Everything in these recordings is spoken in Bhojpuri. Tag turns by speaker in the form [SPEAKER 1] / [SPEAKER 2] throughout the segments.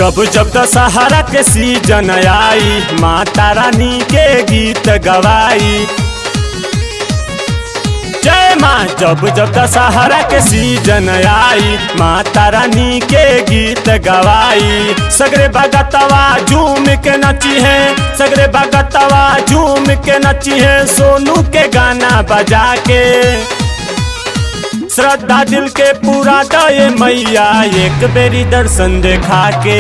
[SPEAKER 1] जब जब दशहरा के सीजन आई माता रानी के गीत गवाई। जय माँ। जब जब दशहरा के सीजन आई माता रानी के गीत गवाई। सगरे भगतवा झूम के नची है, सगरे भगतवा झूम के नची है, सोनू के गाना बजा के। श्रद्धा दिल के पूरा दे मैया एक बेरी दर्शन देखा के।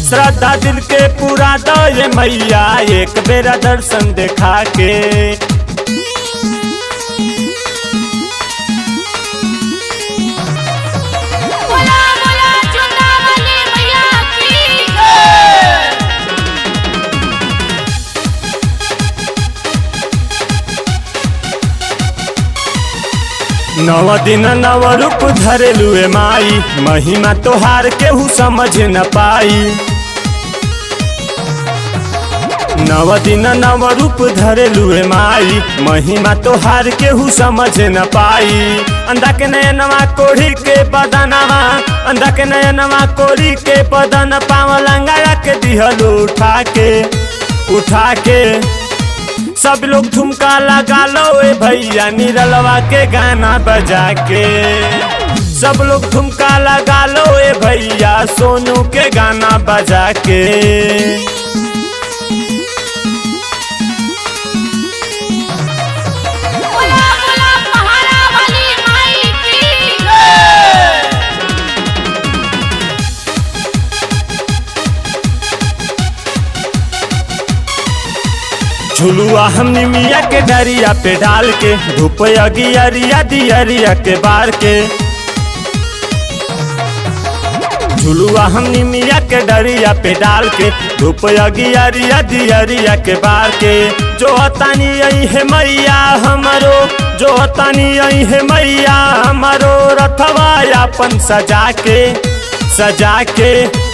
[SPEAKER 1] श्रद्धा दिल के पूरा दे मैया एक बेरा दर्शन देखा के। नव दिन नव रूप धरेलुए माई, महिमा तोहार केहू समझ न पाई। नव दिन नव रूप धरेलुए माई, महिमा तोहार केहू समझ न पाई। अंधा के नयनवा कोढ़ी के बदनवा, अंधा के नयनवा कोढ़ी के बदन, पाँव लंगा के दिहल उठा के। सब लोग ठुमका लगा लो ए भैया निरलवा के गाना बजा के। सब लोग ठुमका लगा लो ए भैया सोनू के गाना बजा के। झुलुआ हमनी मिया के डरिया पे डाल के, धूप अगियरिया दियरिया के बार के। झुलुआ हमनी मिया के डरिया पे डाल के, धूप अगियरिया दियरिया के बार के। जो तानी आई है मैया हमारो, जो तानी आई है मैया हमारो, रथवा अपन सजा के।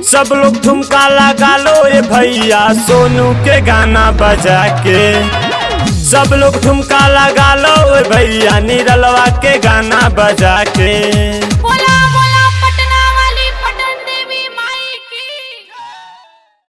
[SPEAKER 1] सब लोग ठुमका लगा लो ए भैया सोनू के गाना बजा के। सब लोग ठुमका लगा लो ए भैया निरलवा के गाना बजा के।